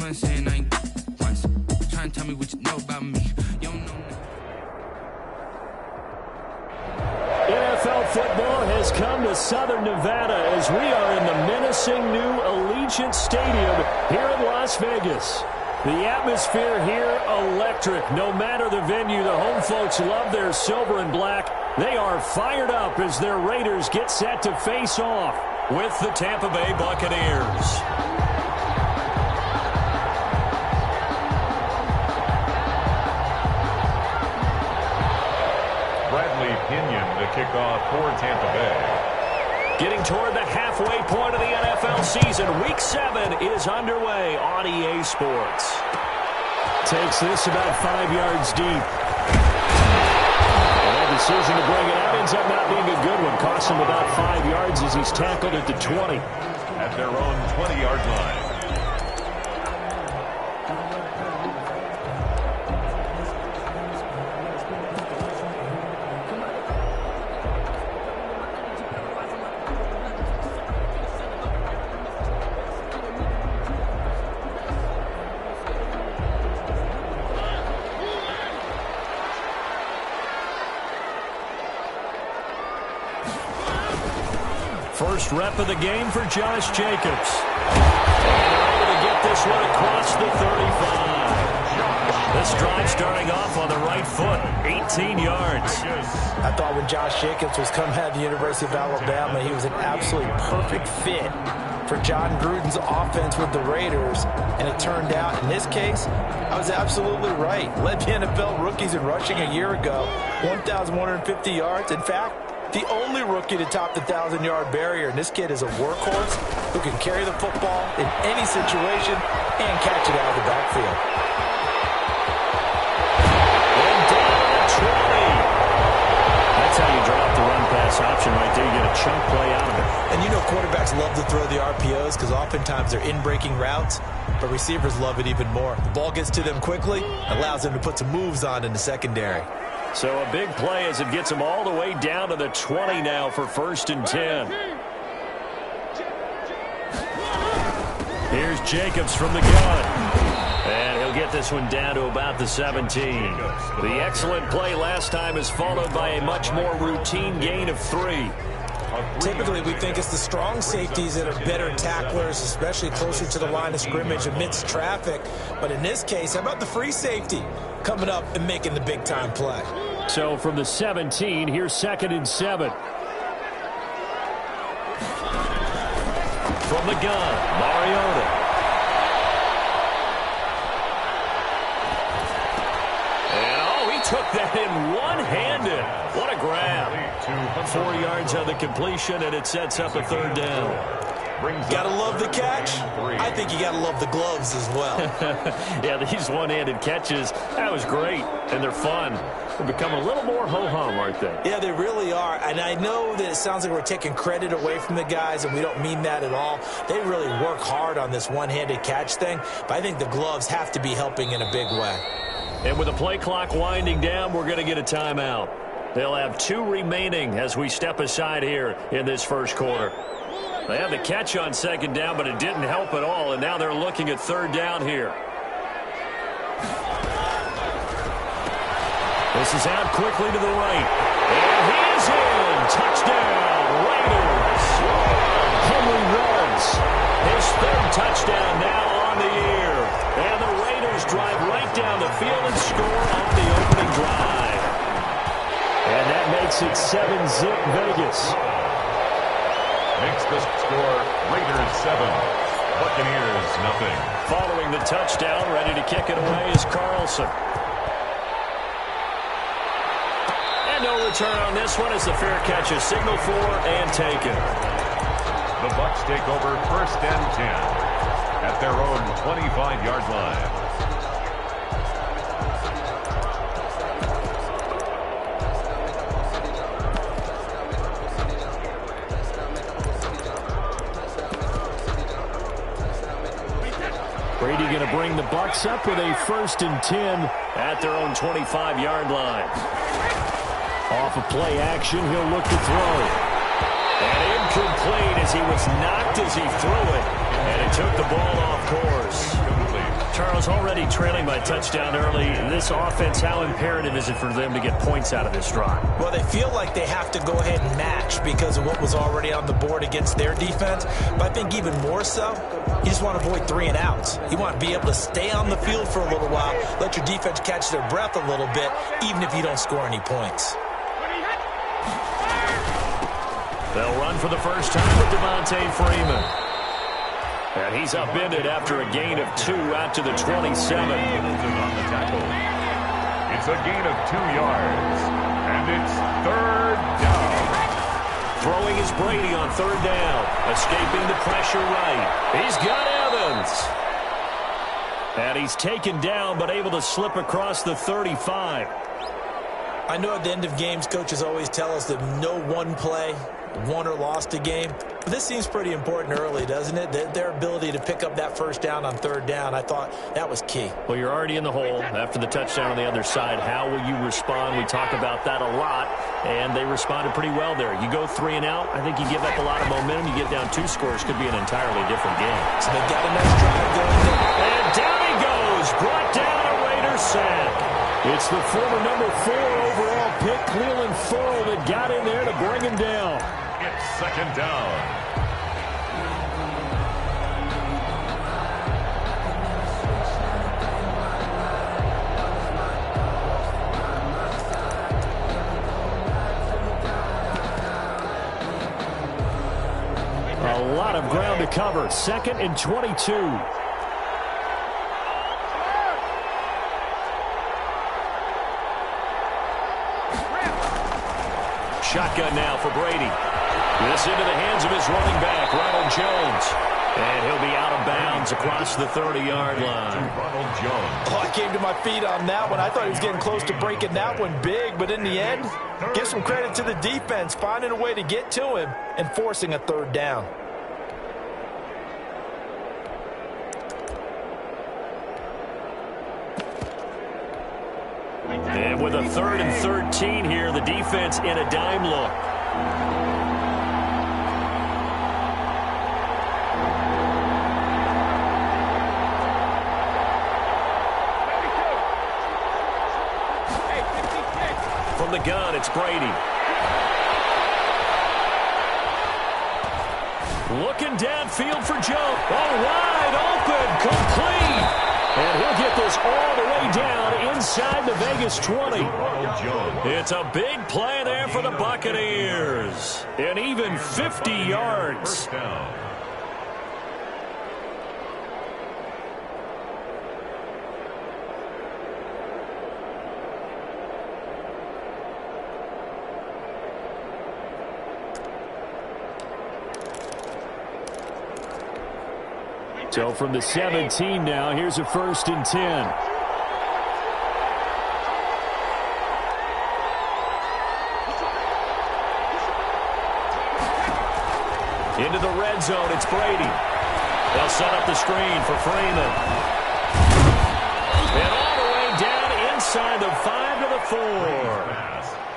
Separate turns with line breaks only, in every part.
one saying I ain't once. Trying to tell me what you know about me. You don't know nothing.
NFL football has come to Southern Nevada as we are in the menacing new Allegiant Stadium here in Las Vegas. The atmosphere here, electric. No matter the venue, the home folks love their silver and black. They are fired up as their Raiders get set to face off with the Tampa Bay Buccaneers.
Bradley Pinion to kick off for Tampa Bay.
Getting toward the halfway point of the NFL season. Week 7 is underway on EA Sports. Takes this about 5 yards deep. And that decision to bring it out ends up not being a good one. Costs him about 5 yards as he's tackled at the 20.
At their own 20-yard line.
First rep of the game for Josh Jacobs. And they're able to get this one across the 35. This drive starting off on the right foot, 18 yards.
I thought when Josh Jacobs was coming out of the University of Alabama, he was an absolutely perfect fit for John Gruden's offense with the Raiders. And it turned out, in this case, I was absolutely right. Led the NFL rookies in rushing a year ago, 1,150 yards. In fact, the only rookie to top the 1,000-yard barrier. And this kid is a workhorse who can carry the football in any situation and catch it out of the backfield.
And down to 20. That's how you drop the run-pass option right there. You get a chunk play out of it.
And you know quarterbacks love to throw the RPOs because oftentimes they're in-breaking routes, but receivers love it even more. The ball gets to them quickly, allows them to put some moves on in the secondary.
So a big play as it gets him all the way down to the 20 now for 1st and 10. Here's Jacobs from the gun. And he'll get this one down to about the 17. The excellent play last time is followed by a much more routine gain of 3.
Typically, we think it's the strong safeties that are better tacklers, especially closer to the line of scrimmage amidst traffic. But in this case, how about the free safety coming up and making the big-time play?
So from the 17, here's 2nd and 7. From the gun, Mariota. And, he took that in one-handed. What a grab. 4 yards on the completion, and it sets up a 3rd down.
Gotta love the catch. I think you gotta love the gloves as well.
Yeah, these one-handed catches, that was great, and they're fun. They're becoming a little more ho-hum, aren't they?
Yeah, they really are, and I know that it sounds like we're taking credit away from the guys, and we don't mean that at all. They really work hard on this one-handed catch thing, but I think the gloves have to be helping in a big way.
And with the play clock winding down, we're going to get a timeout. They'll have 2 remaining as we step aside here in this first quarter. They had the catch on 2nd down, but it didn't help at all, and now they're looking at 3rd down here. This is out quickly to the right. And he is in. Touchdown, Raiders. Henry Ruggs, his 3rd touchdown now on the year. And the Raiders drive right down the field and score on the opening drive. And that makes it 7-zip Vegas.
Makes the score Raiders 7, Buccaneers nothing.
Following the touchdown, ready to kick it away is Carlson. And no return on this one as the fair catch is signaled for and taken.
The Bucs take over 1st and 10 at their own 25-yard line.
Brady going to bring the Bucs up with a 1st and 10 at their own 25-yard line. Off of play action, he'll look to throw. And incomplete as he was knocked as he threw it. And it took the ball off course. Charles, already trailing by touchdown early. This offense, how imperative is it for them to get points out of this drive?
Well, they feel like they have to go ahead and match because of what was already on the board against their defense. But I think even more so, you just want to avoid 3 and outs. You want to be able to stay on the field for a little while, let your defense catch their breath a little bit, even if you don't score any points.
They'll run for the first time with Devontae Freeman. And he's upended after a gain of 2 out to the 27.
On the tackle. It's a gain of 2 yards. And it's 3rd down.
Throwing is Brady on 3rd down. Escaping the pressure right. He's got Evans. And he's taken down but able to slip across the 35.
I know at the end of games, coaches always tell us that no one play won or lost a game. But this seems pretty important early, doesn't it? Their ability to pick up that first down on 3rd down, I thought that was key.
Well, you're already in the hole after the touchdown on the other side. How will you respond? We talk about that a lot, and they responded pretty well there. You go 3 and out, I think you give up a lot of momentum. You get down 2 scores, could be an entirely different game.
So they've got a nice drive going there.
And down he goes, brought down a Raiders sack. It's the former number 4 overall pick, Cleveland Ferrell, that got in there to bring him down.
It's 2nd down.
A lot of ground to cover. 2nd and 22. Shotgun now for Brady. This into the hands of his running back, Ronald Jones. And he'll be out of bounds across the 30-yard line.
Ronald Jones.
Oh, I came to my feet on that one. I thought he was getting close to breaking that one big, but in the end, give some credit to the defense, finding a way to get to him and forcing a 3rd down.
And with a 3rd and 13 here, the defense in a dime look. From the gun, it's Brady. Looking downfield for Joe. Oh, wide open, complete. And he'll get this all the way down inside the Vegas 20. It's a big play there for the Buccaneers. And even 50 yards.
First down.
So from the 17 now, here's a 1st and 10. Into the red zone, it's Brady. They'll set up the screen for Freeman. And all the way down inside the 5 to the 4.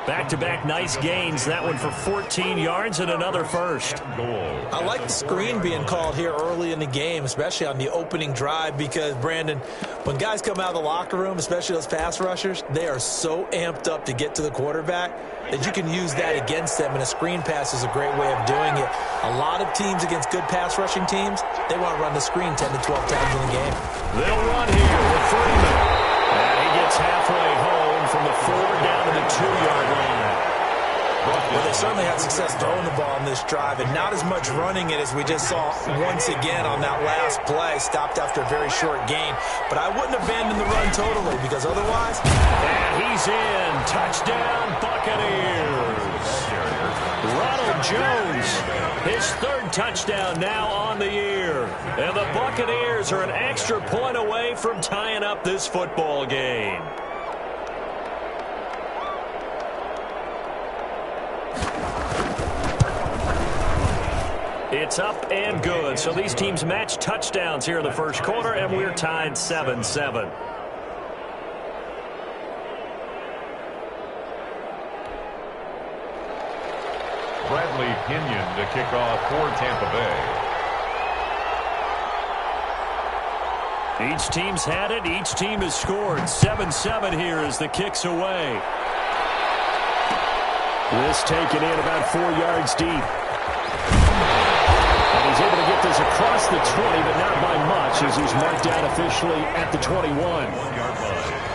Back-to-back nice gains. That one for 14 yards and another first.
I like the screen being called here early in the game, especially on the opening drive, because, Brandon, when guys come out of the locker room, especially those pass rushers, they are so amped up to get to the quarterback that you can use that against them, and a screen pass is a great way of doing it. A lot of teams against good pass rushing teams, they want to run the screen 10 to 12 times in the game.
They'll run here with Freeman. And he gets halfway home from the 4 down to the 2-yard line.
Well, they certainly had success throwing the ball in this drive, and not as much running it as we just saw once again on that last play. Stopped after a very short gain. But I wouldn't abandon the run totally, because otherwise...
And he's in. Touchdown, Buccaneers. Ronald Jones, his 3rd touchdown now on the year. And the Buccaneers are an extra point away from tying up this football game. It's up and good. So these teams match touchdowns here in the first quarter, and we're tied 7-7.
Bradley Pinion to kick off for Tampa Bay.
Each team's had it. Each team has scored. 7-7 here as the kick's away. This taken in about 4 yards deep. And he's able to get this across the 20, but not by much as he's marked out officially at the 21.
1-yard line.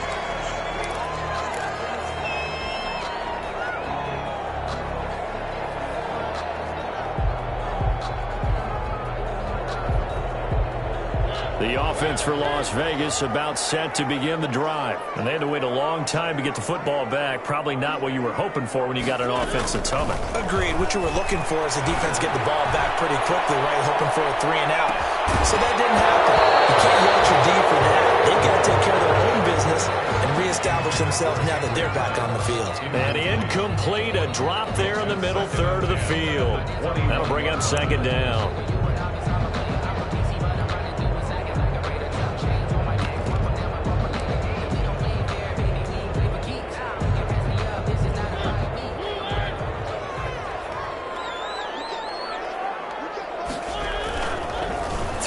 The offense for Las Vegas about set to begin the drive. And they had to wait a long time to get the football back. Probably not what you were hoping for when you got an offense that's humming.
Agreed. What you were looking for is the defense get the ball back pretty quickly, right? Hoping for a 3 and out. So that didn't happen. You can't yell at your D for that. They've got to take care of their own business and reestablish themselves now that they're back on the field.
And incomplete, a drop there in the middle third of the field. That'll bring up second down.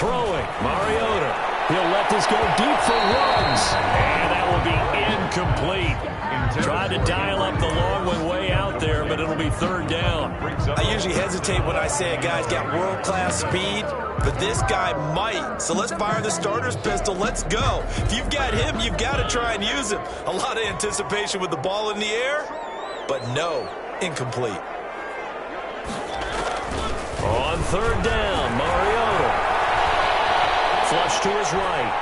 Throwing, Mariota. He'll let this go deep for runs. And that will be incomplete. Tried to dial up the long one way out there, but it'll be third down.
I usually hesitate when I say a guy's got world-class speed, but this guy might. So let's fire the starter's pistol. Let's go. If you've got him, you've got to try and use him. A lot of anticipation with the ball in the air, but no, incomplete.
On third down, Mariota. Flush to his right.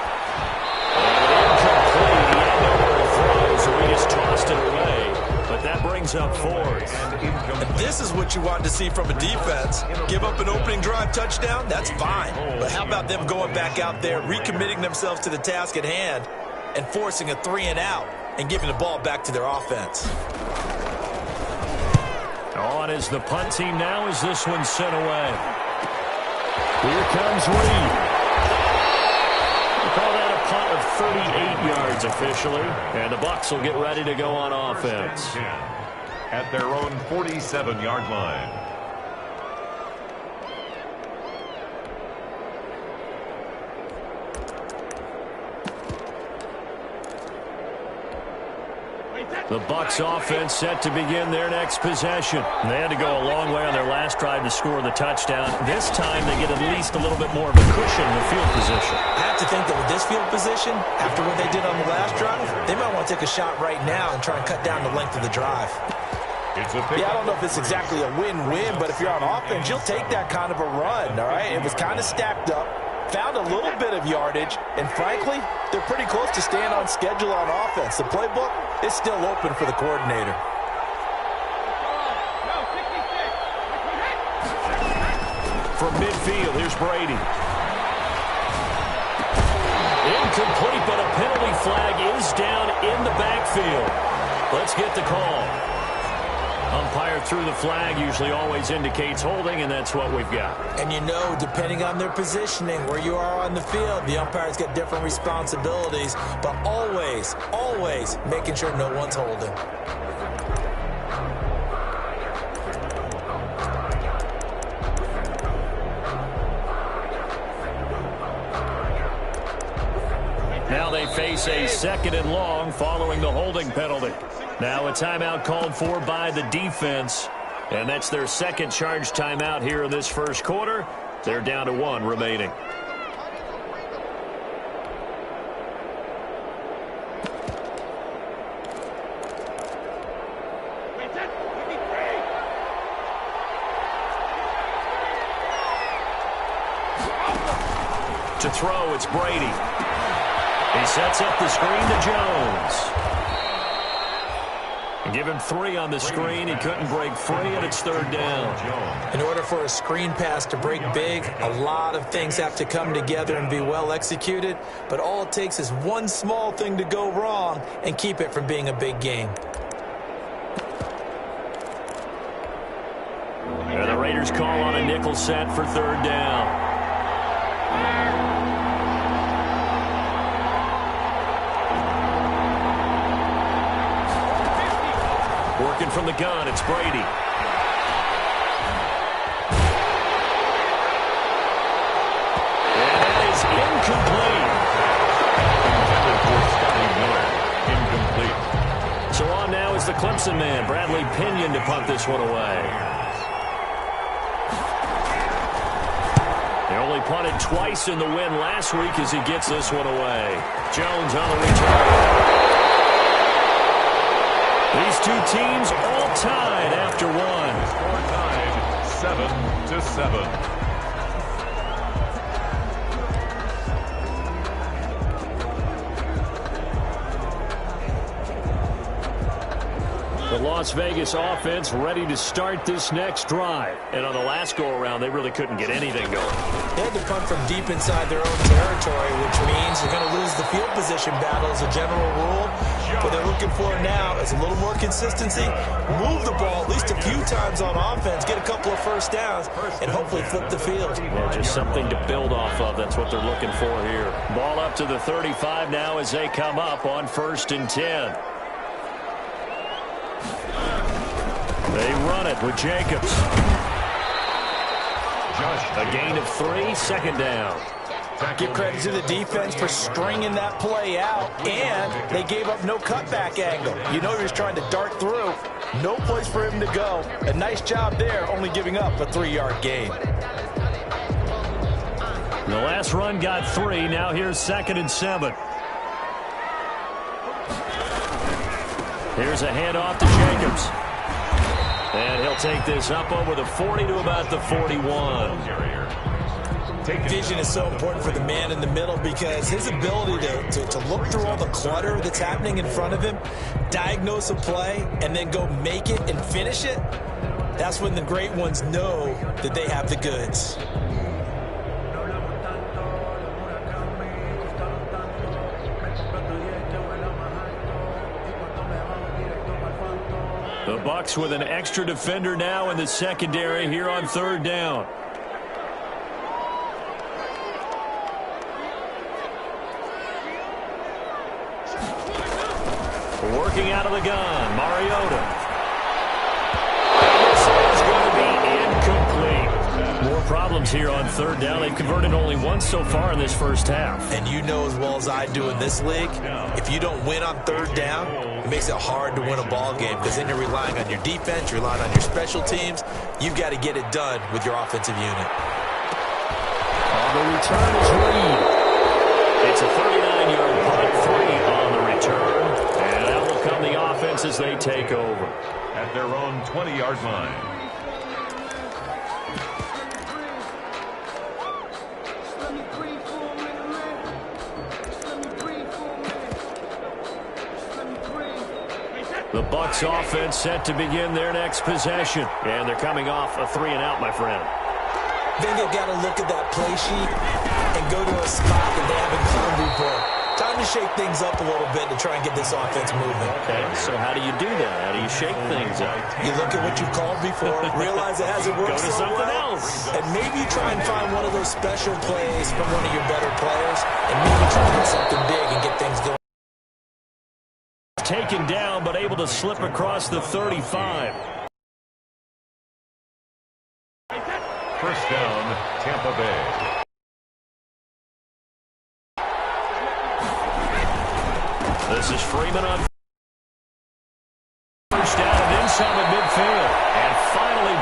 Incomplete. He had nowhere to throw, so he just tossed it away. But that brings up fourth.
And this is what you want to see from a defense. Give up an opening drive touchdown, that's fine. But how about them going back out there, recommitting themselves to the task at hand, and forcing a 3 and out, and giving the ball back to their offense.
On is the punt team now as this one's sent away. Here comes Reed. Call that a punt of 38 yards officially. And the Bucs will get ready to go on offense.
At their own 47-yard line.
The Bucs offense set to begin their next possession. They had to go a long way on their last drive to score the touchdown. This time they get at least a little bit more of a cushion in the field position.
I have to think that with this field position, after what they did on the last drive, they might want to take a shot right now and try and cut down the length of the drive. Yeah, I don't know if it's exactly a win-win, but if you're on offense, you'll take that kind of a run, all right? It was kind of stacked up, found a little bit of yardage, and frankly, they're pretty close to staying on schedule on offense. The playbook is still open for the coordinator.
From midfield, here's Brady. Incomplete, but a penalty flag is down in the backfield. Let's get the call. Umpire threw the flag, usually always indicates holding, and that's what we've got.
And you know, depending on their positioning, where you are on the field, the umpire's got different responsibilities, but always, always making sure no one's holding.
Now they face a second and long following the holding penalty. Now a timeout called for by the defense, and that's their second charge timeout here in this first quarter. They're down to 1 remaining. To throw, it's Brady. He sets up the screen to Jones. Give him 3 on the screen. He couldn't break free, and it's third down.
In order for a screen pass to break big, a lot of things have to come together and be well executed, but all it takes is one small thing to go wrong and keep it from being a big game.
And the Raiders call on a nickel set for third down. Working from the gun, it's Brady. And that is incomplete. Clemson man, Bradley Pinion, to punt this one away. They only punted twice in the win last week as he gets this one away. Jones on the return. These two teams all tied after one.
Score tied 7-7.
The Las Vegas offense ready to start this next drive. And on the last go-around, they really couldn't get anything going.
They had to punt from deep inside their own territory, which means they're going to lose the field position battle as a general rule. What they're looking for now is a little more consistency, move the ball at least a few times on offense, get a couple of first downs, and hopefully flip the field.
Yeah, just something to build off of. That's what they're looking for here. Ball up to the 35 now as they come up on 1st and 10. They run it with Jacobs. A gain of 3, 2nd down.
Give credit to the defense for stringing that play out, and they gave up no cutback angle. You know he was trying to dart through. No place for him to go. A nice job there, only giving up a 3-yard gain.
The last run got 3. Now here's 2nd and 7. Here's a handoff to Jacobs. And he'll take this up over the 40 to about the 41.
Vision is so important for the man in the middle because his ability to look through all the clutter that's happening in front of him, diagnose a play, and then go make it and finish it, that's when the great ones know that they have the goods.
The Bucs with an extra defender now in the secondary here on 3rd down. Working out of the gun, Mariota. This is going to be incomplete. More problems here on 3rd down. They've converted only once so far in this first half.
And you know as well as I do in this league, if you don't win on 3rd down, it makes it hard to win a ball game because then you're relying on your defense, you're relying on your special teams. You've got to get it done with your offensive unit.
On the return is Reed. It's a 39-yard punt, 3 on the return. And that will come the offense as they take over.
At their own 20-yard line.
The Bucs offense set to begin their next possession. And thee coming off a 3-and-out, my friend.
Then they've got to look at that play sheet and go to a spot that they haven't called before. Time to shake things up a little bit to try and get this offense moving.
Okay, so how do you do that? How do you shake things up?
You look at what you've called before, realize it hasn't worked
Go to
so
something
well,
else.
and maybe try and find one of those special plays from one of your better players, and maybe try to get something big and get things going.
Taken down, but able to slip across the 35.
First down, Tampa Bay.
This is Freeman on first down and inside the midfield. And finally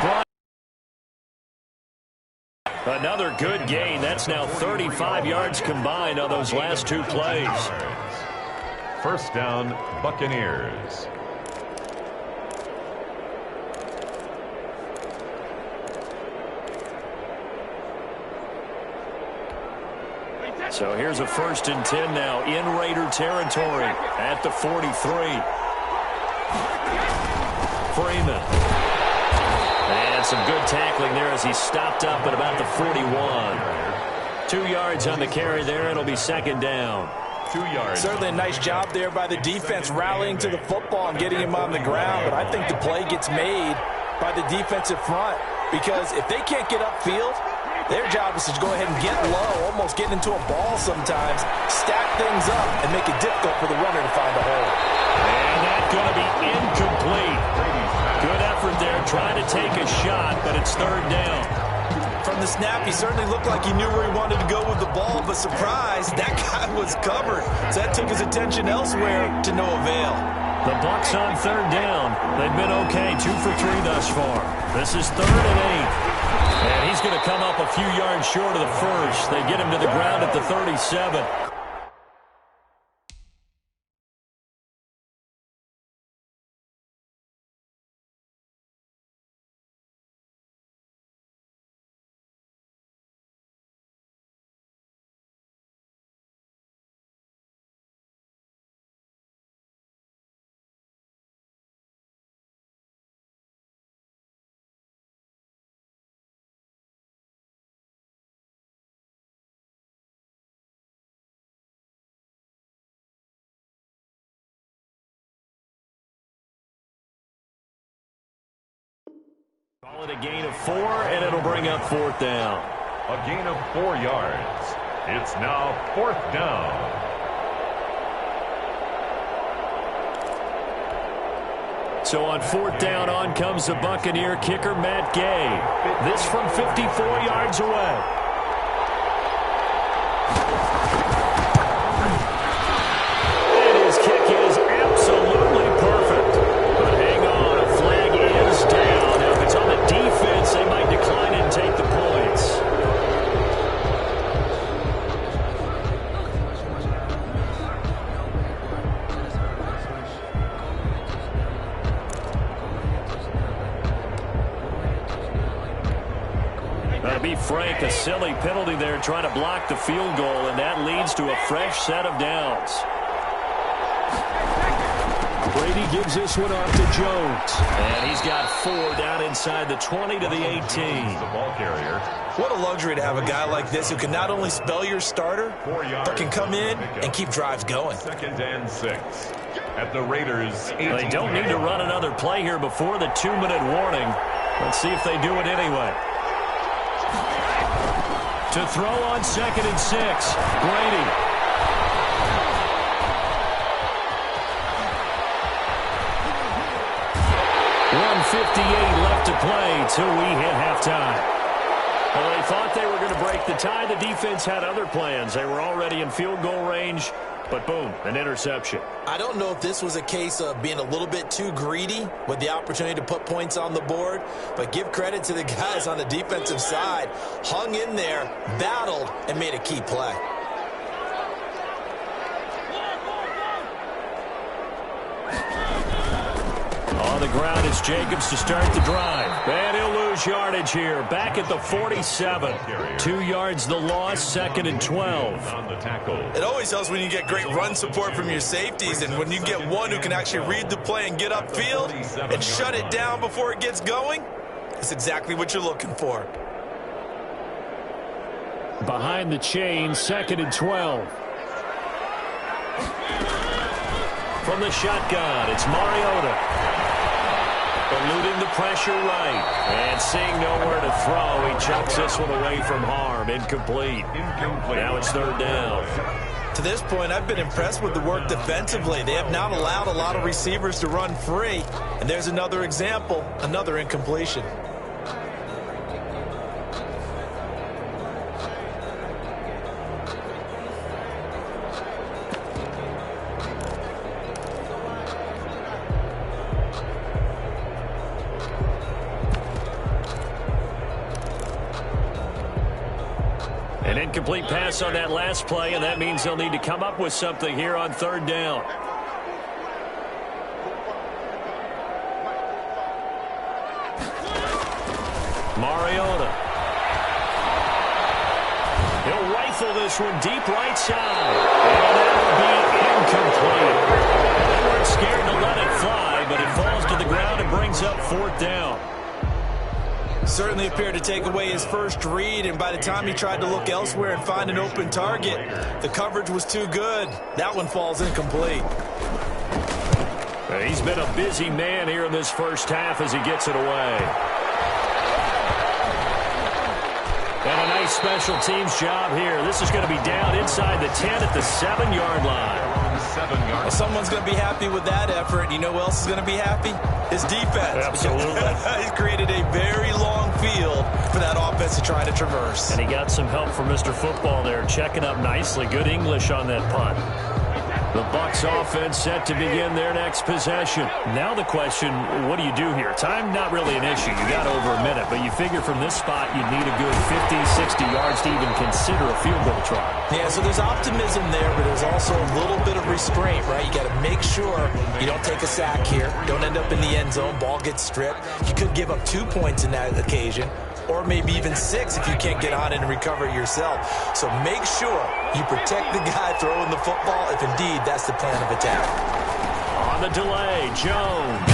brought another good gain. That's now 35 yards combined on those last 2 plays.
First down, Buccaneers.
So here's a 1st and 10 now in Raider territory at the 43. Freeman. And some good tackling there as he stopped up at about the 41. 2 yards on the carry there. It'll be 2nd down.
2 yards.
Certainly a nice job there by the defense rallying to the football and getting him on the ground, but I think the play gets made by the defensive front because if they can't get upfield, their job is to go ahead and get low, almost getting into a ball sometimes, stack things up, and make it difficult for the runner to find a hole.
And that's going to be incomplete. Good effort there, trying to take a shot, but it's 3rd down.
From the snap, he certainly looked like he knew where he wanted to go with the ball, but surprise, that guy was covered. So that took his attention elsewhere to no avail.
The Bucs on third down. They've been okay, 2 for 3 thus far. This is 3rd and 8. And he's going to come up a few yards short of the first. They get him to the ground at the 37. Call it a gain of 4, and it'll bring up 4th down.
A gain of 4 yards. It's now 4th down.
So on 4th down, on comes the Buccaneer kicker, Matt Gay. This from 54 yards away. And his kick is absolutely perfect. But hang on, a flag is down. Now, if it's on the defense, they might decline and take the points. To be frank, a silly penalty there trying to block the field goal, and that leads to a fresh set of downs. Brady gives this one off to Jones. And he's got 4 down inside the 20 to the 18.
The ball carrier.
What a luxury to have a guy like this who can not only spell your starter, but can come in and keep drives going.
2nd and 6 at the Raiders.
They don't need to run another play here before the 2-minute warning. Let's see if they do it anyway. To throw on 2nd and 6, Brady. .158 left to play till we hit halftime. Well, they thought they were going to break the tie. The defense had other plans. They were already in field goal range, but boom, an interception.
I don't know if this was a case of being a little bit too greedy with the opportunity to put points on the board, but give credit to the guys on the defensive side. Hung in there, battled, and made a key play.
On the ground is Jacobs to start the drive. And he'll lose yardage here. Back at the 47. 2 yards the loss, 2nd and 12.
On the tackle.
It always helps when you get great run support from your safeties, and when you get one who can actually read the play and get upfield and shut it down before it gets going, it's exactly what you're looking for.
Behind the chain, 2nd and 12. From the shotgun, it's Mariota. Eluding the pressure right. And seeing nowhere to throw, he chucks this one away from harm. Incomplete. Now it's 3rd down.
To this point, I've been impressed with the work defensively. They have not allowed a lot of receivers to run free. And there's another example, another incompletion.
An incomplete pass on that last play, and that means they'll need to come up with something here on 3rd down. Mariota. He'll rifle this one deep right side. And that'll be incomplete. They weren't scared to let it fly, but it falls to the ground and brings up 4th down.
Certainly appeared to take away his first read, and by the time he tried to look elsewhere and find an open target, the coverage was too good. That one falls incomplete.
He's been a busy man here in this first half as he gets it away. And a nice special teams job here. This is going to be down inside the 10 at the 7-yard line.
Well, someone's going to be happy with that effort. You know who else is going to be happy? His defense.
Absolutely.
He's created a very long field for that offense to try to traverse.
And he got some help from Mr. Football there, checking up nicely. Good English on that punt. The Bucs offense set to begin their next possession. Now the question, what do you do here? Time not really an issue. You got over a minute, but you figure from this spot you need a good 50, 60 yards to even consider a field goal try.
Yeah, so there's optimism there, but there's also a little bit of restraint, right? You got to make sure you don't take a sack here. Don't end up in the end zone. Ball gets stripped. You could give up 2 points in that occasion, or maybe even 6 if you can't get on it and recover it yourself. So make sure you protect the guy throwing the football if indeed that's the plan of attack.
On the delay, Jones.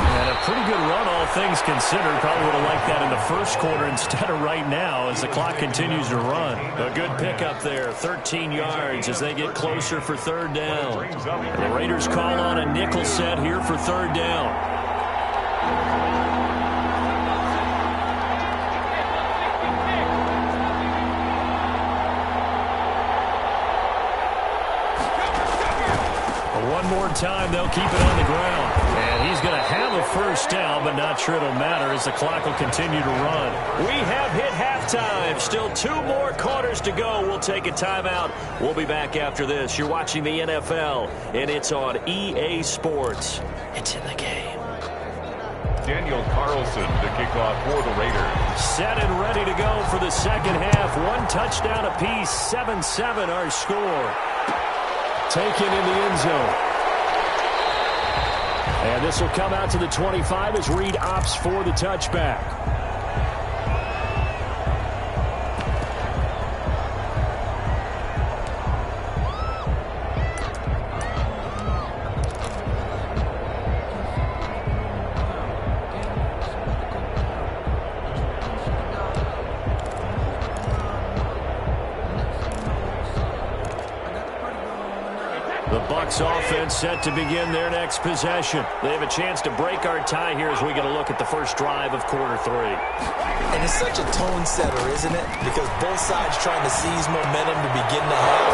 And a pretty good run, all things considered. Probably would have liked that in the first quarter instead of right now as the clock continues to run. A good pickup there, 13 yards as they get closer for third down. And the Raiders call on a nickel set here for third down. One more time, they'll keep it on the ground. And he's going to have a first down, but not sure it'll matter as the clock will continue to run. We have hit halftime. Still 2 more quarters to go. We'll take a timeout. We'll be back after this. You're watching the NFL, and it's on EA Sports. It's in the game.
Daniel Carlson to kick off for the Raiders.
Set and ready to go for the second half. 1 touchdown apiece, 7-7 our score. Taken in the end zone. And this will come out to the 25 as Reed opts for the touchback. Offense set to begin their next possession. They have a chance to break our tie here as we get a look at the first drive of quarter 3.
And it's such a tone setter, isn't it? Because both sides trying to seize momentum to begin the half.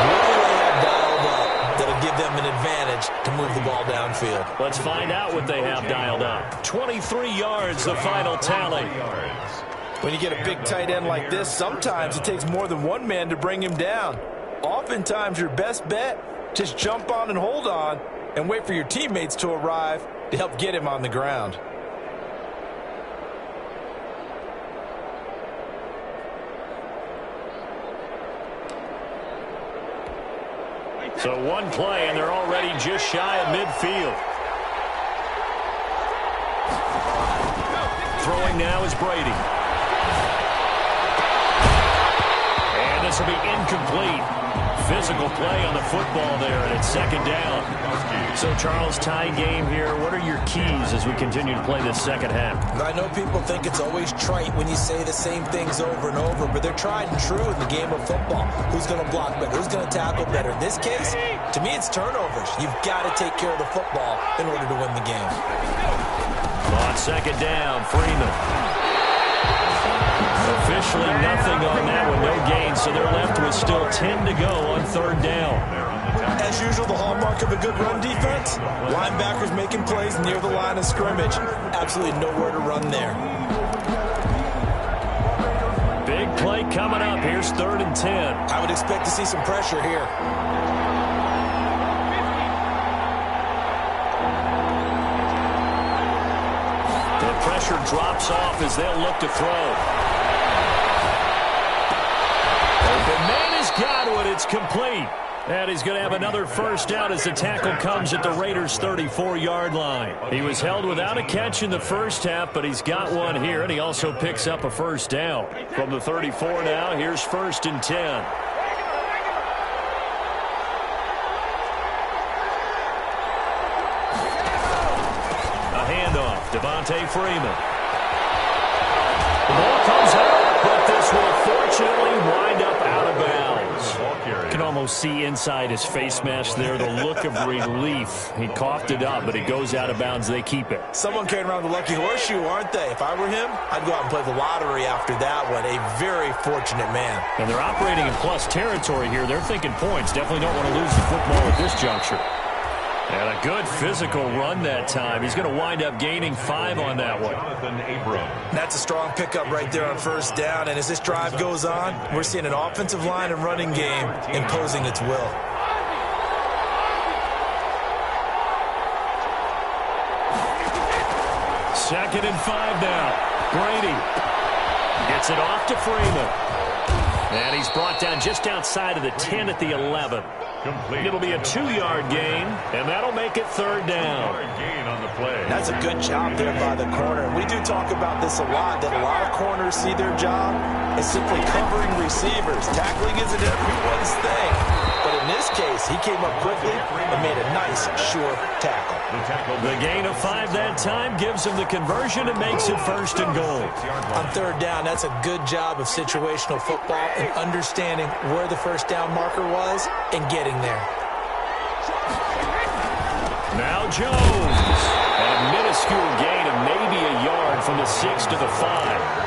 What do they have dialed up that'll give them an advantage to move the ball downfield?
Let's find out what they have dialed up. 23 yards, the final tally.
When you get a big tight end like this, sometimes it takes more than one man to bring him down. Oftentimes, your best bet, just jump on and hold on and wait for your teammates to arrive to help get him on the ground.
So 1 play, and they're already just shy of midfield. Throwing now is Brady. And this will be incomplete. Physical play on the football there, and it's second down. So, Charles, tie game here. What are your keys as we continue to play this second half?
I know people think it's always trite when you say the same things over and over, but they're tried and true in the game of football. Who's going to block better? Who's going to tackle better? In this case, to me, it's turnovers. You've got to take care of the football in order to win the game.
On second down, Freeman. Officially nothing on that one, no gain, so they're left with still 10 to go on third down.
As usual, the hallmark of a good run defense, linebackers making plays near the line of scrimmage. Absolutely nowhere to run there.
Big play coming up. Here's 3rd and 10.
I would expect to see some pressure here.
The pressure drops off as they'll look to throw. The man has got one. It's complete. And he's going to have another first down as the tackle comes at the Raiders' 34-yard line. He was held without a catch in the first half, but he's got one here, and he also picks up a first down. From the 34 now, here's 1st and 10. A handoff, Devontae Freeman. The ball comes out, but this will fortunately wind up out of bounds. You can almost see inside his face mask there the look of relief. He coughed it up, but it goes out of bounds. They keep it.
Someone carrying around the lucky horseshoe, aren't they? If I were him, I'd go out and play the lottery after that one. A very fortunate man.
And they're operating in plus territory here. They're thinking points. Definitely don't want to lose the football at this juncture. And a good physical run that time. He's going to wind up gaining 5 on that one.
That's a strong pickup right there on first down. And as this drive goes on, we're seeing an offensive line and running game imposing its will.
2nd and 5 now. Brady gets it off to Freeman. And he's brought down just outside of the 10 at the 11.
Complete.
It'll be a 2-yard gain, and that'll make it 3rd down.
Gain on the play.
That's a good job there by the corner. We do talk about this a lot, that a lot of corners see their job as simply covering receivers. Tackling isn't everyone's thing. But in this case, he came up quickly and made a nice, sure tackle.
The gain of 5 that time gives him the conversion and makes it 1st and goal.
On 3rd down, that's a good job of situational football and understanding where the 1st down marker was and getting there.
Now Jones. And a minuscule gain of maybe a yard from the 6 to the 5.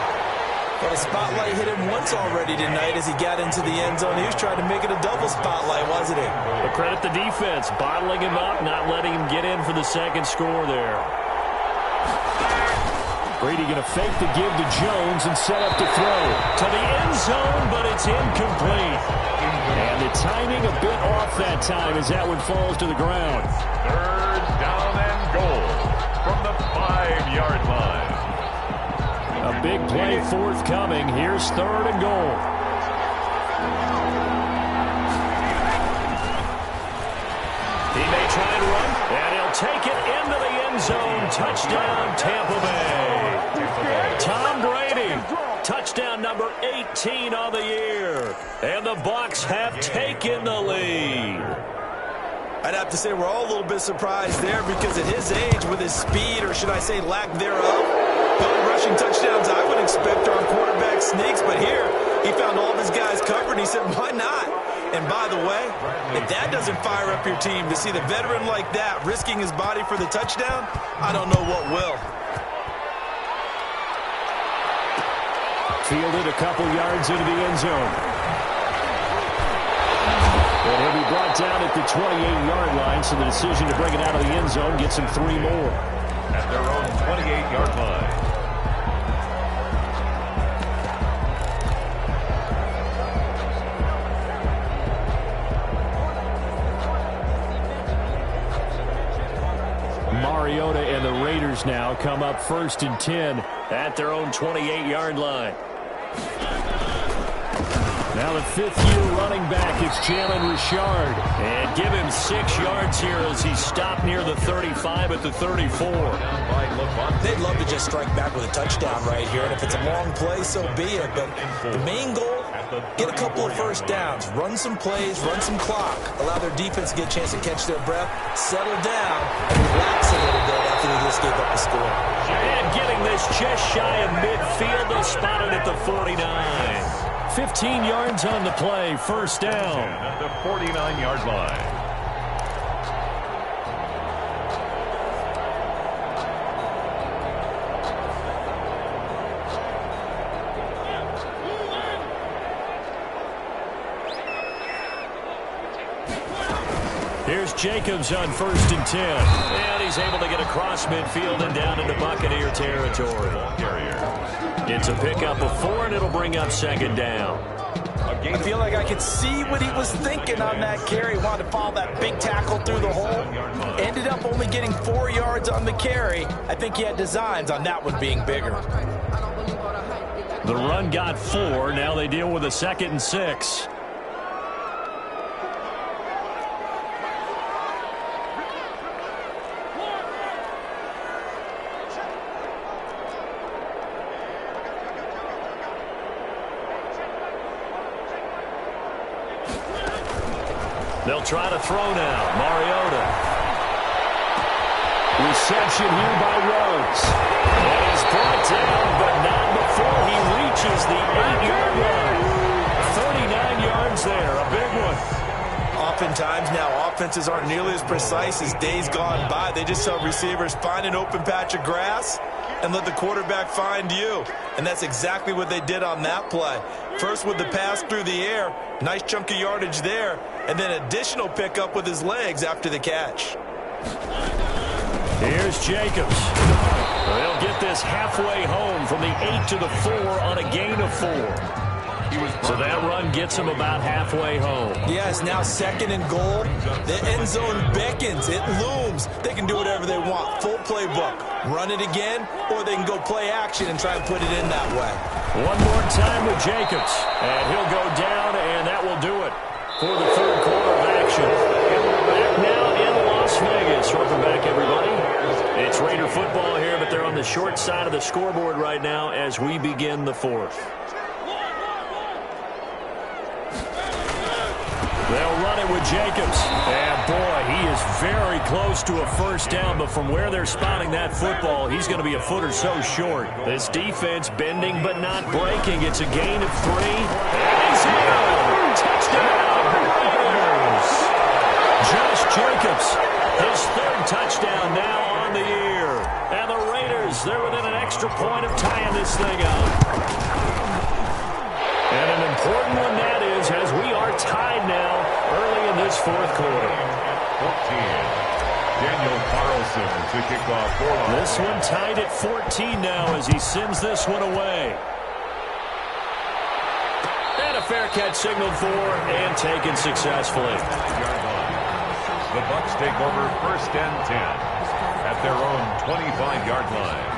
And the spotlight hit him once already tonight as he got into the end zone. He was trying to make it a double spotlight, wasn't he?
But credit the defense, bottling him up, not letting him get in for the 2nd score there. Brady going to fake the give to Jones and set up to throw to the end zone, but it's incomplete. And the timing a bit off that time as that one falls to the ground.
3rd down and goal from the 5-yard line.
A big play forthcoming. Here's 3rd and goal. He may try and run, and he'll take it into the end zone. Touchdown, Tampa Bay. Tom Brady, touchdown number 18 on the year. And the Bucs have taken the lead.
I'd have to say we're all a little bit surprised there because at his age, with his speed, or should I say lack thereof, the only rushing touchdowns I would expect are on quarterback sneaks. But here, he found all of his guys covered, and he said, why not? And by the way, if that doesn't fire up your team to see the veteran like that risking his body for the touchdown, I don't know what will.
Fielded a couple yards into the end zone. And he'll be brought down at the 28-yard line, so the decision to bring it out of the end zone gets him 3 more.
At their own 28-yard line.
Mariota and the Raiders now come up 1st and 10 at their own 28-yard line. Now the 5th-year running back is Jalen Richard. And give him 6 yards here as he stopped near the 35 at the 34.
They'd love to just strike back with a touchdown right here. And if it's a long play, so be it. But the main goal, get a couple of 1st downs. Run some plays, run some clock. Allow their defense to get a chance to catch their breath, settle down, and relax a little bit after they just gave up the score.
And getting this just shy of midfield, they spotted at the 49. 15 yards on the play, 1st down.
At the 49-yard line.
Here's Jacobs on 1st and 10. And he's able to get across midfield and down into Buccaneer territory. It's a pickup of 4, and it'll bring up 2nd down.
I feel like I could see what he was thinking on that carry. Wanted to follow that big tackle through the hole. Ended up only getting 4 yards on the carry. I think he had designs on that one being bigger.
The run got 4. Now they deal with a 2nd and 6. They'll try to throw now. Mariota. Reception here by Rhodes. And he's brought down, but not before he reaches the 8-yard line. 39 yards there, a big one.
Oftentimes now, offenses aren't nearly as precise as days gone by. They just tell receivers, find an open patch of grass and let the quarterback find you. And that's exactly what they did on that play. First with the pass through the air, nice chunk of yardage there, and then additional pickup with his legs after the catch.
Here's Jacobs. They'll get this halfway home from the 8 to the 4 on a gain of 4. So that run gets him about halfway home.
Yeah, it's now 2nd and goal. The end zone beckons. It looms. They can do whatever they want. Full playbook. Run it again, or they can go play action and try and put it in that way.
One more time with Jacobs. And he'll go down, and that will do it for the third quarter of action. And we're back now in Las Vegas. Welcome back, everybody. It's Raider football here, but they're on the short side of the scoreboard right now as we begin the fourth. They'll run it with Jacobs. And, boy, he is very close to a first down, but from where they're spotting that football, he's going to be a foot or so short. This defense bending but not breaking. It's a gain of 3. And he's in. Touchdown, Raiders. Josh Jacobs, his 3rd touchdown now on the year. And the Raiders, they're within an extra point of tying this thing up. And an important one that is, as we are tied now early in this fourth quarter.
14. Daniel Carlson to kick off.
This one tied at 14 now as he sends this one away. And a fair catch signaled for and taken successfully.
The Bucs take over 1st and 10 at their own 25-yard line.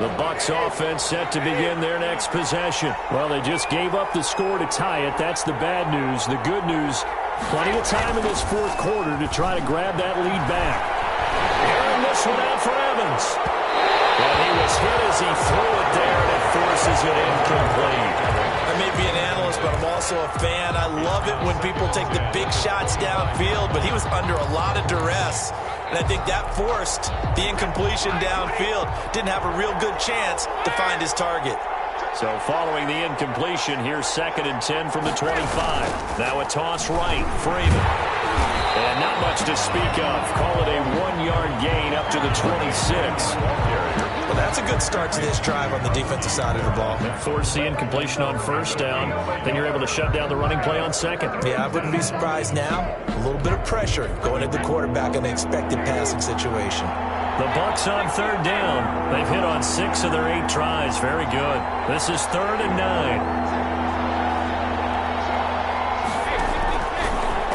The Bucs offense set to begin their next possession. Well, they just gave up the score to tie it. That's the bad news. The good news, plenty of time in this fourth quarter to try to grab that lead back. Airing this one out for Evans. And he was hit as he threw it there, and it forces it incomplete.
I may be an analyst, but I'm also a fan. I love it when people take the big shots downfield, but he was under a lot of duress. And I think that forced the incompletion downfield. Didn't have a real good chance to find his target.
So following the incompletion, here's 2nd and 10 from the 25. Now a toss right, Freeman. And not much to speak of. Call it a 1-yard gain up to the 26.
Well, that's a good start to this drive on the defensive side of the ball.
Force the incompletion on 1st down. Then you're able to shut down the running play on 2nd.
Yeah, I wouldn't be surprised now. A little bit of pressure going at the quarterback in the expected passing situation.
The Bucs on 3rd down. They've hit on 6 of their 8 tries. Very good. This is 3rd and 9.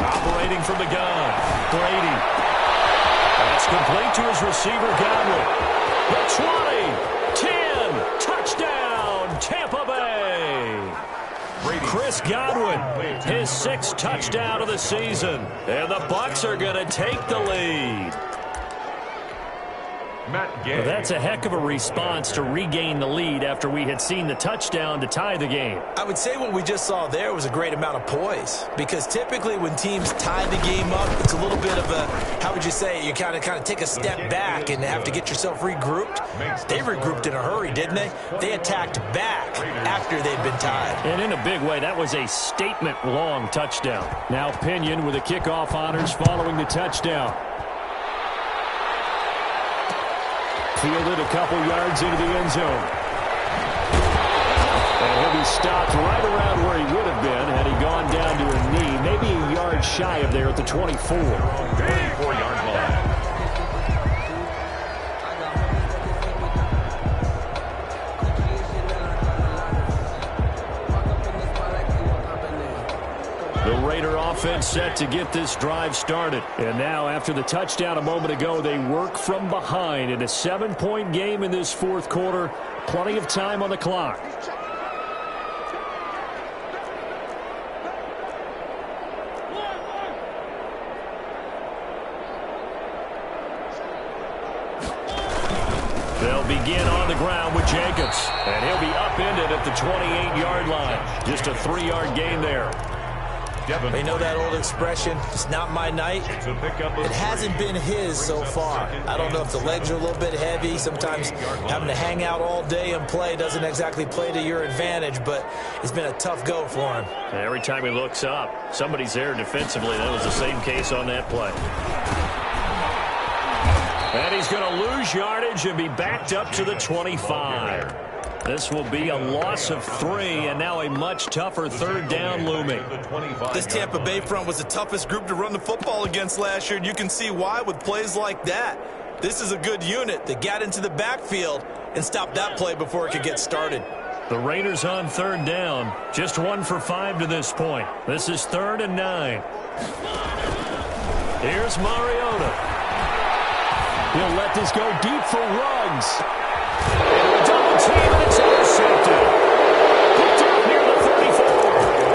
Operating from the gun, Brady. That's complete to his receiver, Godwin. The 20, 10, touchdown, Tampa Bay. Chris Godwin, his 6th touchdown of the season. And the Bucs are going to take the lead.
Well,
that's a heck of a response to regain the lead after we had seen the touchdown to tie the game.
I would say what we just saw there was a great amount of poise, because typically when teams tie the game up, it's a little bit of a, how would you say, you kind of take a step back and have to get yourself regrouped. They regrouped in a hurry, didn't they? They attacked back after they'd been tied.
And in a big way, that was a statement-long touchdown. Now Pinion with the kickoff honors following the touchdown. Fielded a couple yards into the end zone. And he'll be stopped right around where he would have been had he gone down to a knee, maybe a yard shy of there at the 24.
24-yard line.
The Raider offense set to get this drive started. And now, after the touchdown a moment ago, they work from behind in a 7-point game in this fourth quarter. Plenty of time on the clock. They'll begin on the ground with Jacobs. And he'll be upended at the 28-yard line. Just a 3-yard gain there.
You know that old expression, it's not my night? It hasn't been his so far. I don't know if the legs are a little bit heavy. Sometimes having to hang out all day and play doesn't exactly play to your advantage, but it's been a tough go for him.
And every time he looks up, somebody's there defensively. That was the same case on that play. And he's going to lose yardage and be backed up to the 25. This will be a loss of 3, and now a much tougher 3rd down looming.
This Tampa Bay front was the toughest group to run the football against last year, and you can see why with plays like that. This is a good unit that got into the backfield and stopped that play before it could get started.
The Raiders on third down. Just 1 for 5 to this point. This is 3rd and 9. Here's Mariota. He'll let this go deep for Ruggs. And a double team, and it's intercepted. Picked up near the 34.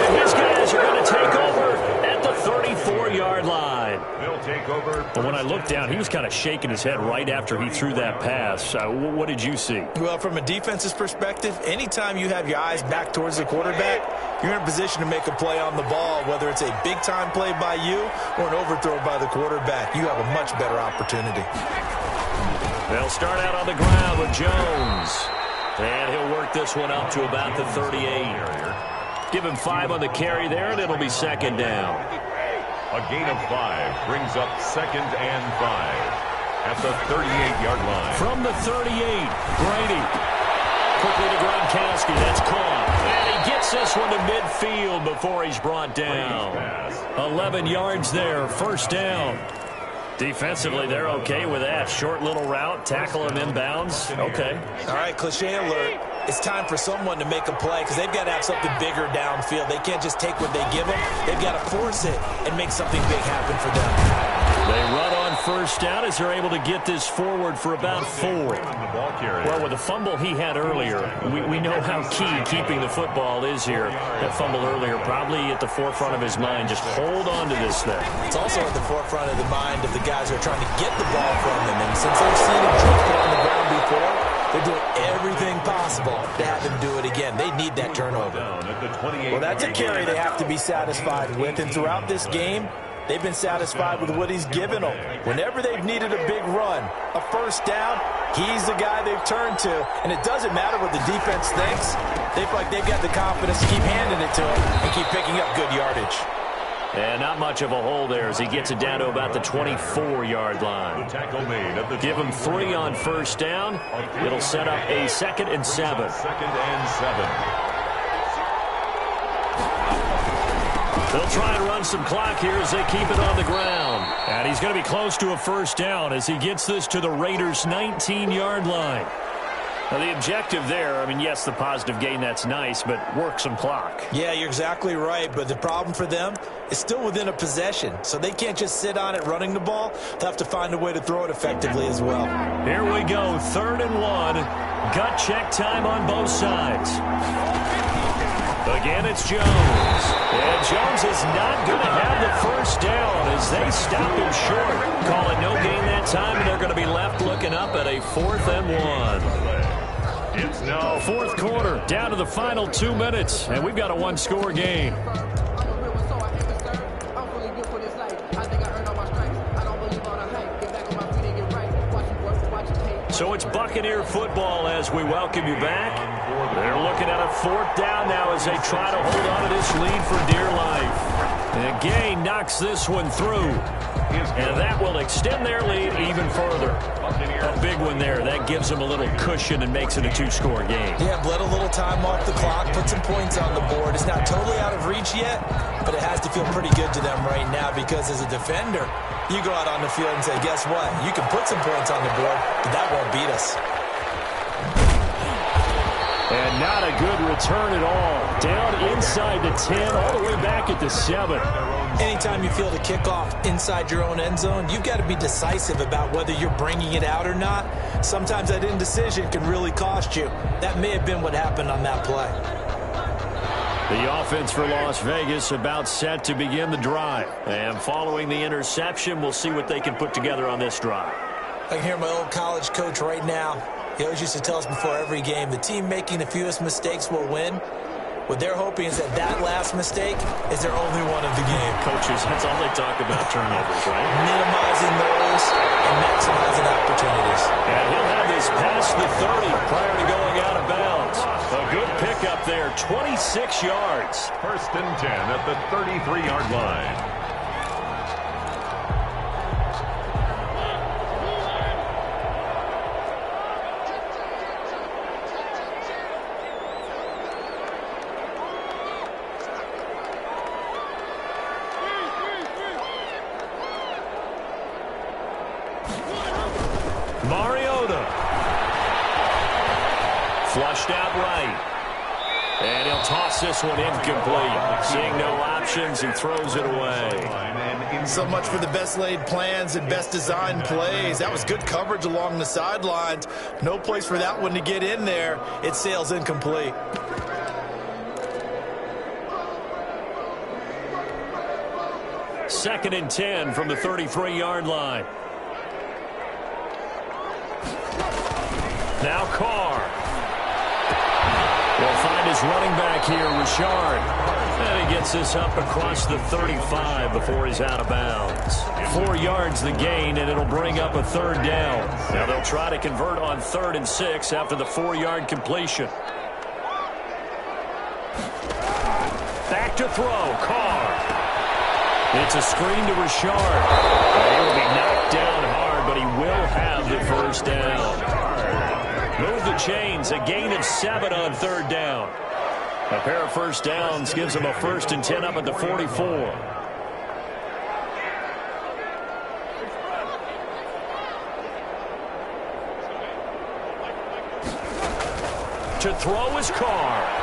And his guys are going to take over at the 34-yard line.
They'll take over.
But when I looked down, he was kind of shaking his head right after he threw that pass. What did you see?
Well, from a defense's perspective, anytime you have your eyes back towards the quarterback, you're in a position to make a play on the ball, whether it's a big-time play by you or an overthrow by the quarterback. You have a much better opportunity.
They'll start out on the ground with Jones. And he'll work this one up to about the 38. Give him 5 on the carry there, and it'll be 2nd down.
A gain of 5 brings up 2nd and 5 at the 38-yard line.
From the 38, Brady. Quickly to Gronkowski. That's caught. And he gets this one to midfield before he's brought down. 11 yards there. 1st down. Defensively, they're okay with that. Short little route. Tackle him inbounds. Okay.
All right, cliche alert. It's time for someone to make a play because they've got to have something bigger downfield. They can't just take what they give them. They've got to force it and make something big happen for them.
They run on 1st down as they're able to get this forward for about 4. Well, with the fumble he had earlier, we know how key keeping the football is here. That fumble earlier probably at the forefront of his mind. Just hold on to this thing.
It's also at the forefront of the mind of the guys who are trying to get the ball from him. And since they've seen him drop it on the ground before, they're doing everything possible to have him do it again. They need that turnover. Well, that's a carry they have to be satisfied with. And throughout this game, they've been satisfied with what he's given them. Whenever they've needed a big run, a 1st down, he's the guy they've turned to. And it doesn't matter what the defense thinks. They feel like they've got the confidence to keep handing it to him and keep picking up good yardage.
And not much of a hole there as he gets it down to about the 24-yard line. Give him 3 on 1st down. It'll set up a 2nd and 7.
2nd and 7.
They'll try and run some clock here as they keep it on the ground. And he's going to be close to a 1st down as he gets this to the Raiders' 19-yard line. Now, the objective there, I mean, yes, the positive gain, that's nice, but work some clock.
Yeah, you're exactly right, but the problem for them is still within a possession, so they can't just sit on it running the ball. They'll have to find a way to throw it effectively as well.
Here we go, 3rd and 1. Gut check time on both sides. Again, it's Jones. And Jones is not going to have the 1st down as they stop him short. Call it no gain that time, and they're going to be left looking up at a 4th and 1.
It's now
4th quarter, down to the final 2 minutes, and we've got a 1-score game. So it's Buccaneer football as we welcome you back. They're looking at a 4th down now as they try to hold on to this lead for dear life. And Gay knocks this one through. And that will extend their lead even further. A big one there. That gives them a little cushion and makes it a 2-score game.
Yeah, let a little time off the clock, put some points on the board. It's not totally out of reach yet, but it has to feel pretty good to them right now because as a defender, you go out on the field and say, guess what? You can put some points on the board, but that won't beat us.
And not a good return at all. Down inside the 10, all the way back at the 7.
Anytime you feel the kickoff inside your own end zone, you've got to be decisive about whether you're bringing it out or not. Sometimes that indecision can really cost you. That may have been what happened on that play.
The offense for Las Vegas about set to begin the drive. And following the interception, we'll see what they can put together on this drive.
I can hear my old college coach right now. He always used to tell us before every game, the team making the fewest mistakes will win. What they're hoping is that last mistake is their only one of the game.
Coaches, that's all they talk about, turnovers, right?
Minimizing those and maximizing opportunities.
And he'll have this past the 30 prior to going out of bounds. A good pickup there, 26 yards.
1st and 10 at the 33-yard line.
Flushed out right. And he'll toss this one incomplete. Seeing no options, he throws it away.
So much for the best laid plans and best designed plays. That was good coverage along the sidelines. No place for that one to get in there. It sails incomplete.
Second and 10 from the 33-yard line. Now Carr. Will find his running back here, Richard. And he gets this up across the 35 before he's out of bounds. 4 yards the gain, and it'll bring up a third down. Now they'll try to convert on 3rd and 6 after the 4-yard completion. Back to throw, Carr. It's a screen to Richard. He will be knocked down hard, but he will have the first down. Move the chains, a gain of 7 on 3rd down. A pair of first downs gives him a 1st and 10 up at the 44. To throw is Carr.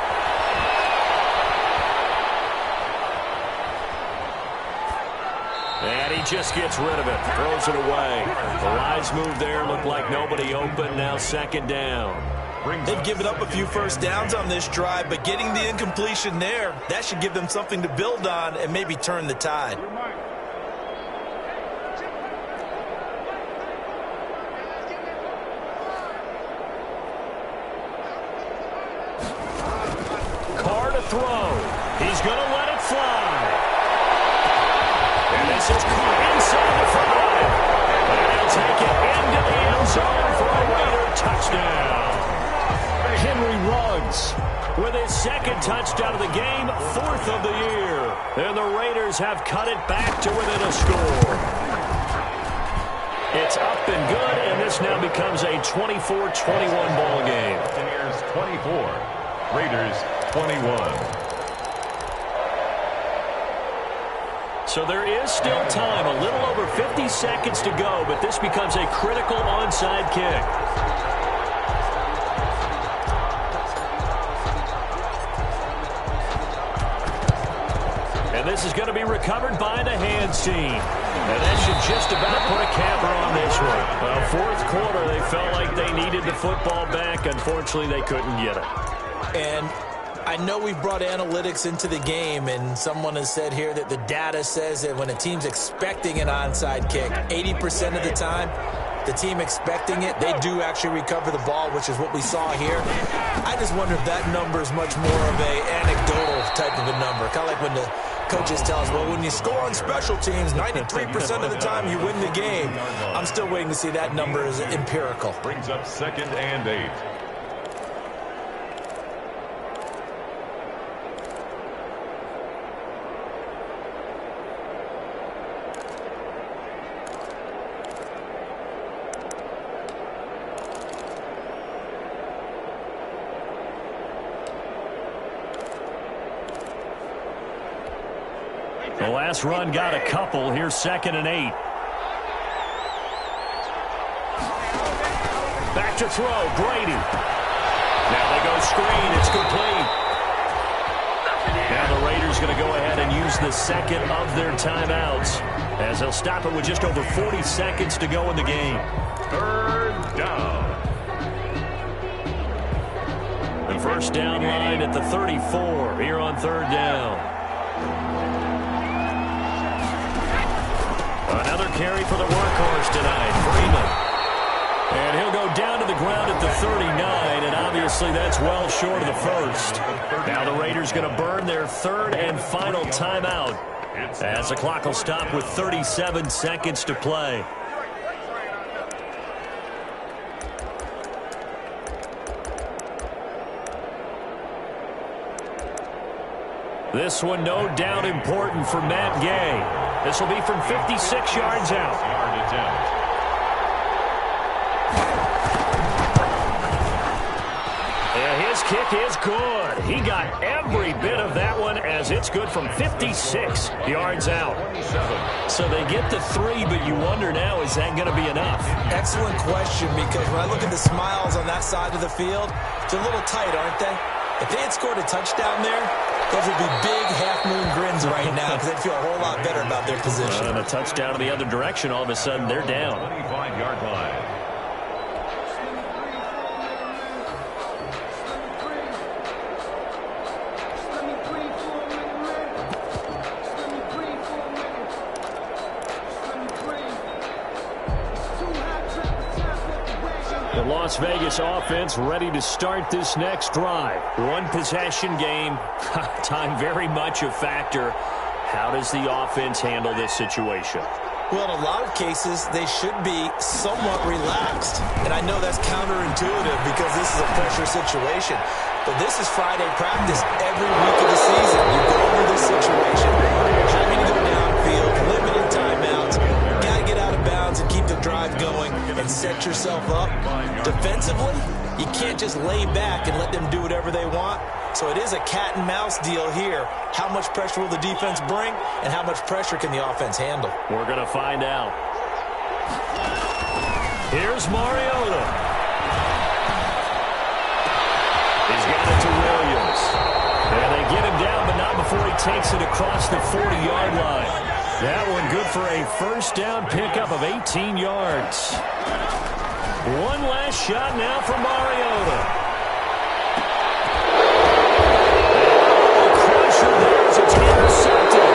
And he just gets rid of it, throws it away. The lines move there, look like nobody open, now 2nd down.
They've given up a few first downs on this drive, but getting the incompletion there, that should give them something to build on and maybe turn the tide.
Carr to throw. He's going to let it fly. And this is caught inside the 5. And he'll take it into the end zone for a Raider touchdown. Henry Ruggs with his 2nd touchdown of the game, 4th of the year. And the Raiders have cut it back to within a score. It's up and good, and this now becomes a 24-21 ball game.
Buccaneers 24, Raiders 21.
So there is still time, a little over 50 seconds to go, but this becomes a critical onside kick. And this is going to be recovered by the hands team. And that should just about put a capper on this one. Well, 4th quarter, they felt like they needed the football back. Unfortunately, they couldn't get it.
And I know we've brought analytics into the game, and someone has said here that the data says that when a team's expecting an onside kick, 80% of the time, the team expecting it, they do actually recover the ball, which is what we saw here. I just wonder if that number is much more of a anecdotal type of a number. Kind of like when the coaches tell us, well, when you score on special teams, 93% of the time you win the game. I'm still waiting to see that number is empirical.
Brings up 2nd and 8.
The last run got a couple. Here's 2nd and 8. Back to throw, Brady. Now they go screen. It's complete. Now the Raiders going to go ahead and use the 2nd of their timeouts as they'll stop it with just over 40 seconds to go in the game.
3rd down.
The first down line at the 34 here on 3rd down. Another carry for the workhorse tonight, Freeman. And he'll go down to the ground at the 39, and obviously that's well short of the 1st. Now the Raiders going to burn their 3rd and final timeout as the clock will stop with 37 seconds to play. This one no doubt important for Matt Gay. This will be from 56 yards out. And his kick is good. He got every bit of that one as it's good from 56 yards out. So they get the 3, but you wonder now, is that going to be enough?
Excellent question, because when I look at the smiles on that side of the field, they're a little tight, aren't they? If they had scored a touchdown there, those would be big half-moon grins right now because they'd feel a whole lot better about their position.
And a touchdown in the other direction, all of a sudden they're down.
25-yard line.
The Las Vegas offense ready to start this next drive. One possession game. Time very much a factor. How does the offense handle this situation?
Well, in a lot of cases, they should be somewhat relaxed. And I know that's counterintuitive because this is a pressure situation. But this is Friday practice every week of the season. You go into this situation, having to go downfield, limited timeouts, got to get out of bounds and keep the drive going and set yourself up. Defensively, you can't just lay back and let them do whatever they want. So it is a cat and mouse deal here. How much pressure will the defense bring, and how much pressure can the offense handle?
We're going to find out. Here's Mariota. He's got it to Williams. And they get him down, but not before he takes it across the 40-yard line. That one good for a first down pickup of 18 yards. One last shot now for Mariota. It's intercepted.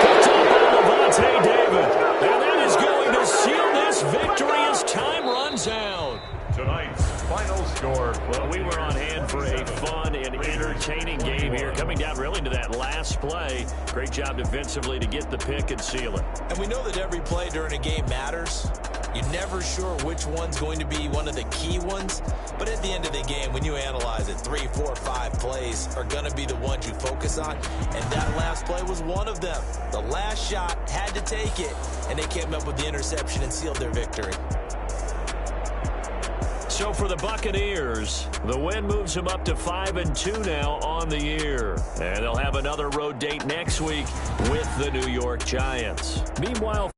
Picked up by Lavonte David. And that is going to seal this victory as time runs out.
Tonight's final score.
Well, we were on hand for a fun and entertaining game here. Coming down really to that last play. Great job defensively to get the pick and seal it.
And we know that every play during a game matters. You're never sure which one's going to be one of the key ones. But at the end of the game, when you analyze it, 3, 4, 5 plays are going to be the ones you focus on. And that last play was one of them. The last shot had to take it, and they came up with the interception and sealed their victory.
So for the Buccaneers, the win moves them up to 5-2 now on the year. And they'll have another road date next week with the New York Giants. Meanwhile,